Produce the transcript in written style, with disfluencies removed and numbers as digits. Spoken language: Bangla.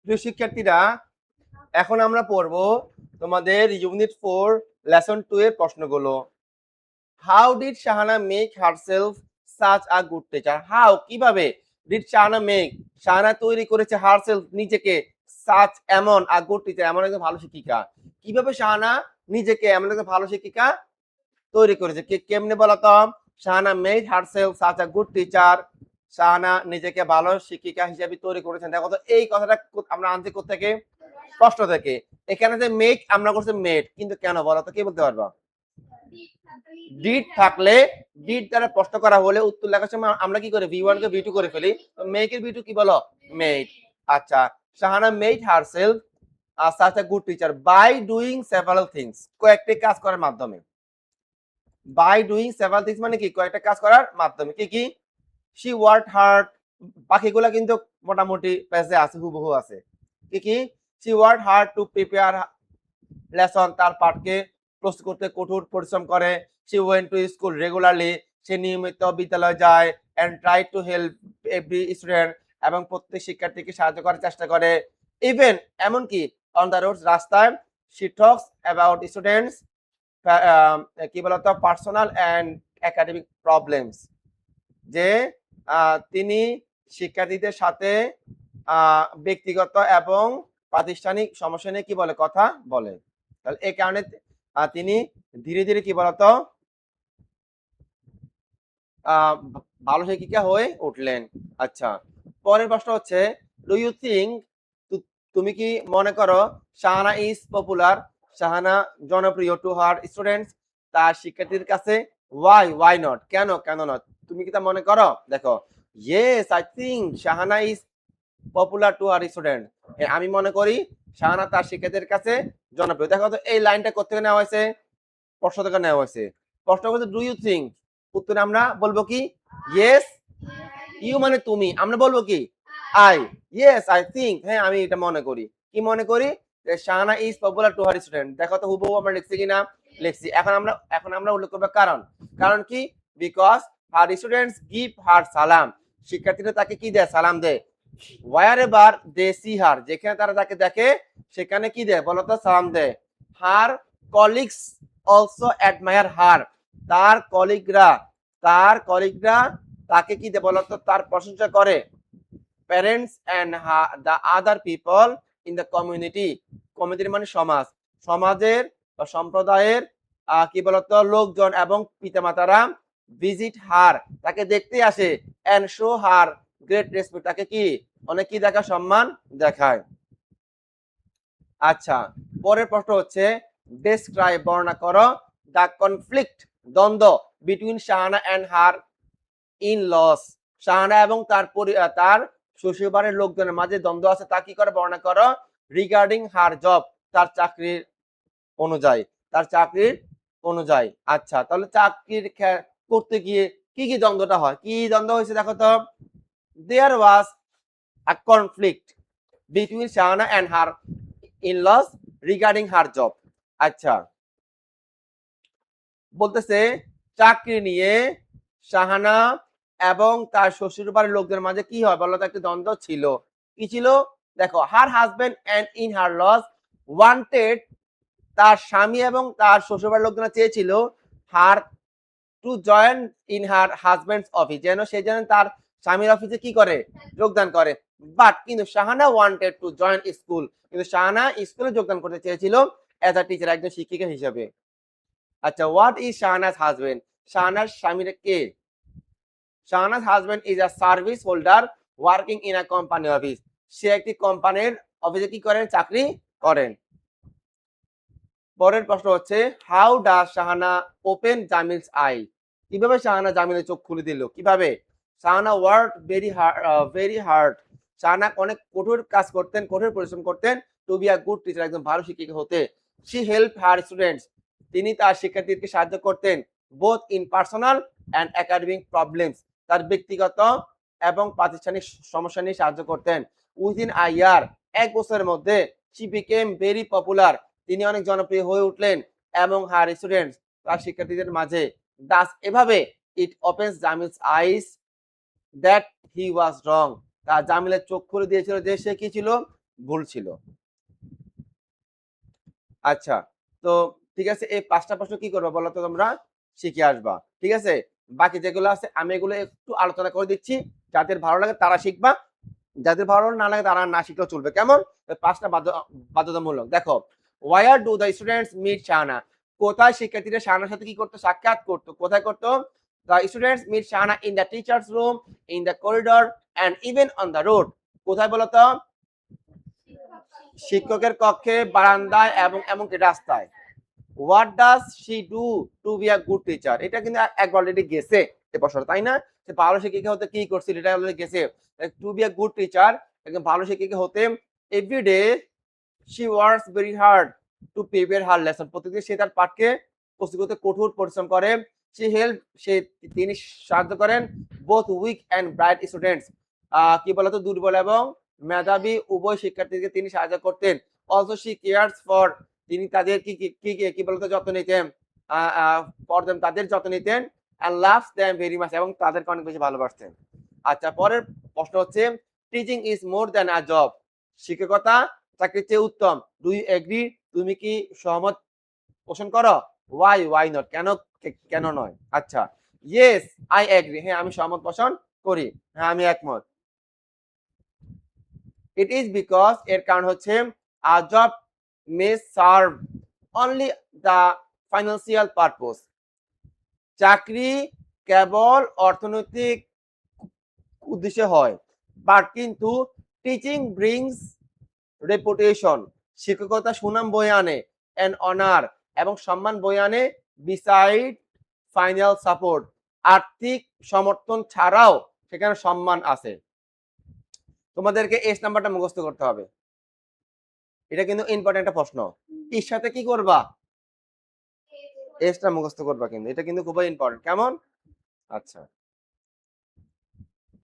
প্রিয় শিক্ষার্থীরা, এখন আমরা পড়ব তোমাদের ইউনিট 4 লেসন 2 এর প্রশ্নগুলো। How did Shahana make herself such a good teacher? How কিভাবে, ডিড শাহানা মেক শাহানা তৈরি করেছে হারসেলফ নিজেকে, সাচ এমন, আ গুড টিচার এমন একজন ভালো শিক্ষিকা। কিভাবে শাহানা নিজেকে এমন একজন ভালো শিক্ষিকা তৈরি করেছে, কেমনে বলতো? Shahana made herself such a good teacher, Shahana নিজেকে ভালো শিক্ষিকা হিসেবে তৈরি করেছেন। দেখো তো এই কথাটা আমরা আনছি কোত্থেকে? প্রশ্ন থেকে। এখানে যে মেক আমরা করছি মেড, কিন্তু কেন বলো তো, কে বলতে পারবা? ডিড থাকলে, ডিড দ্বারা প্রশ্ন করা হলে উত্তর লেখার সময় আমরা কি করি, ভি1 কে ভি2 করে ফেলি। তো মেক এর ভি2 কি বলো? মেড। আচ্ছা, Shahana made herself such a good teacher by doing several things, কয়েকটি কাজ করার মাধ্যমে। বাই ডুইং সেভারাল থিংস মানে কি, কয়েকটা কাজ করার মাধ্যমে। কি কি? শি ওয়ার্কড হার্ড, বাকিগুলা কিন্তু মোটামুটি পেজে আছে, হুবহু আছে। কি কি? She worked hard to prepare lesson, তার পাঠকে প্রস্তুত করতে কঠোর পরিশ্রম করে। She went to school regularly, সে নিয়মিত বিদ্যালয়ে যায়। And try to help every student, এবং প্রত্যেক শিক্ষার্থীকে সাহায্য করার চেষ্টা করে। ইভেন এমনকি অন দ্য রোড, রাস্তায়, শি টক্স অ্যাবাউট স্টুডেন্টস কি বলতো পার্সোনাল অ্যান্ড একাডেমিক প্রবলেমস, যে তিনি শিক্ষার্থীদের সাথে ব্যক্তিগত এবং প্রাতিষ্ঠানিক সমস্যা নিয়ে কি বলে, কথা বলে। তাহলে এই কারণে তিনি ধীরে ধীরে কি বলতো ভালো শিক্ষিকা হয়ে উঠলেন। আচ্ছা, পরের প্রশ্ন হচ্ছে, ডু ইউ থিঙ্ক, তুমি কি মনে করো, শাহানা ইজ পপুলার, শাহানা জনপ্রিয়, টু হার স্টুডেন্টস, তার শিক্ষার্থীদের কাছে। ওয়াই নট, কেন কেন নয়, তুমি কি তা মনে করো? দেখো, yes I think Shahana is popular to her student, আমি মনে করি শাহানা তার শিক্ষার্থীদের কাছে জনপ্রিয়। দেখো তো এই লাইনটা কোথা থেকে নেওয়া হয়েছে? প্রশ্ন থেকে নেওয়া হয়েছে। প্রশ্ন হচ্ছে ডু ইউ থিঙ্ক, উত্তরে আমরা বলবো কি ইয়েস, ইউ মানে তুমি, আমরা বলবো কি আই। ইয়েস আই থিঙ্ক, হ্যাঁ আমি এটা মনে করি। কি মনে করি? Shahana is popular to her student. দেখো তো হুবহু আমরা লিখছি কিনা? লিখছি। এখন আমরা উল্লেখ করবো কারণ। কারণ কি? Because her students give her সালাম, শিক্ষার্থীরা তাকে কি দেয়? সালাম দেয়। ওয়ার এভার দে সি হার, যেখানে তারা তাকে দেখে সেখানে কি দেয় বলতো? সালাম দেয়। হার কলিগস অলসো অ্যাডমায়ার হার, তার কলিগরা তাকে কি দেয় বলতো? তার প্রশংসা করে। Parents and the other people in the community, community মানে সমাজ, সমাজের বা সম্প্রদায়ের কি বলতো লোকজন এবং পিতামাতারা ভিজিট হার, তাকে দেখতে আসে। And show her great respect, তাকে কি অনেক কি দেখা, সম্মান দেখায়। আচ্ছা, পরের প্রশ্ন হচ্ছে, ডেসক্রাইব বর্ণনা করো দ্য কনফ্লিক্ট, দ্বন্দ্ব, between Shahana and her in laws, Shahana এবং তার শ্বশুরবাড়ির লোকজনের মাঝে দ্বন্দ্ব আছে, তা কি করে বর্ণনা করো। রিগার্ডিং হার জব, তার চাকরির অনুযায়ী, তার চাকরির অনুযায়ী। আচ্ছা, তাহলে চাকরির করতে গিয়ে কি কি দ্বন্দ্বটা হয়, কি দ্বন্দ্ব হয়েছে দেখো তো। There was a conflict between Shahana and her in-laws regarding her job. আচ্ছা, বলতেছে চাকরি নিয়ে শাহানা এবং তার শ্বশুর বাড়ির লোকদের মাঝে কি হয় বলতো? একটা দ্বন্দ্ব ছিল। কি ছিল? দেখো, her husband and in her laws wanted, তার স্বামী এবং তার শ্বশুর বাড়ির লোকজনা চেয়েছিল her to join in her husband's office, যেন সে যেন তার স্বামীর অফিসে কি করে? যোগদান করে। বাট কিন্তু Shahana wanted to join school, কিন্তু শাহানা স্কুলে যোগদান করতে চেয়েছিল এজ আ টিচার, একজন শিক্ষিকা হিসেবে। আচ্ছা, হোয়াট ইজ শাহানাস হাজবেন্ড, শাহানার স্বামীর কে? Shahana's husband is a service holder working in a company office, সে একটি কোম্পানির অফিসে কি করেন? চাকরি করেন। পরের প্রশ্ন হচ্ছে, how does Shahana open Jamil's eye, কিভাবে শাহানা জামিলের চোখ খুলে দিল? কিভাবে? Shahana work very hard, Shahana অনেক কঠোর কাজ করতেন, কঠোর পরিশ্রম করতেন। To be a good teacher, একজন ভালো শিক্ষিকা হতে। শি হেল্প হার স্টুডেন্টস, তিনি তার শিক্ষার্থীদেরকে সাহায্য করতেন। Both in personal and academic problems, তার ব্যক্তিগত এবং প্রাতিষ্ঠানিক সমস্যা নিয়ে সাহায্য করতেন। উইদিন আ ইয়ার, এক বছরের মধ্যে, শি বিকেম ভেরি পপুলার, তিনি অনেক জনপ্রিয় হয়ে উঠলেন এবং হার স্টুডেন্টস, তার শিক্ষার্থীদের মাঝে। দাস, এভাবে, ইট opens Jamil's ice that he ওয়াজ রং, তার জামিলের চোখ খুলে দিয়েছিল যে সে কি ছিল? ভুল ছিল। আচ্ছা, তো ঠিক আছে, এই ৫টা প্রশ্ন কি করবা বলো তো তোমরা? শিখে আসবা। ঠিক আছে? বাকি যেগুলো আছে আমি এগুলো একটু আলোচনা করে দিচ্ছি। যাদের ভালো লাগে তারা শিখবা। যাদের ভালো না লাগে তারা না শিখলেও চলবে। কেমন? ৫টা বাধ্যতামূলক। দেখো, where do the students meet Shahana? কোথায় শিক্ষার্থীরা শাহানার সাথে কি করতো? সাক্ষাৎ করতো। কোথায় করতো? The students meet Shahana in the teacher's room, in the corridor and even on the road. কোথায় বলো তো? শিক্ষকের কক্ষে, বারান্দায় এবং এমনকি রাস্তায়। What does she do to be a good teacher? এটা কিন্তু একবার অলরেডি গেছে এই প্রশ্নটা, তাই না? যে ভালো শিক্ষিকা হতে কি করছিল এটা অলরেডি গেছে। To be a good teacher, একজন ভালো শিক্ষিকা হতে every day she works very hard to prepare her lesson. প্রতিদিন সে তার পাঠকে প্রস্তুত করতে কঠোর পরিশ্রম করে। তিনি সাহায্য করেন both weak and bright students, কি বলতো, দুর্বল এবং মেধাবী উভয় শিক্ষার্থীকে তিনি সাহায্য করতেন। অলসো শি কেয়ারস ফর, তিনি তাদের কি বলতো যত্ন নিতেন, ফর দেম, তাদের যত্ন নিতেন, and loves them very much, এবং তাদেরকে অনেক বেশি ভালোবাসতেন। আচ্ছা, পরের প্রশ্ন হচ্ছে teaching is more than a job. শিক্ষকতা চাকরির চেয়ে উত্তম। Do you agree? তুমি কি সহমত পোষণ করো? Why not? কেন নয়? আচ্ছা, ইয়েস আই এগ্রি, হ্যাঁ আমি সহমত পোষণ করি, হ্যাঁ আমি একমত। ইট ইজ বিকজ, এর কারণ হচ্ছে আ job May serve only the financial purpose. চাকরি কেবল অর্থনৈতিক উদ্দেশ্যে হয়, বাট কিন্তু টিচিং ব্রিংস রেপুটেশন, শিক্ষকতা সুনাম বয়ে আনে, এন্ড অনার, এবং সম্মান বয়ে আনে, বিসাইড ফাইনাল সাপোর্ট, আর্থিক সমর্থন ছাড়াও সেখানে সম্মান আছে। তোমাদেরকে এস নাম্বারটা মুখস্থ করতে হবে, এটা কিন্তু ইম্পর্টেন্ট একটা প্রশ্ন। এর সাথে কি করবা? এসটা মুখস্থ করবা, কিন্তু এটা কিন্তু খুবই ইম্পর্টেন্ট। কেমন? আচ্ছা।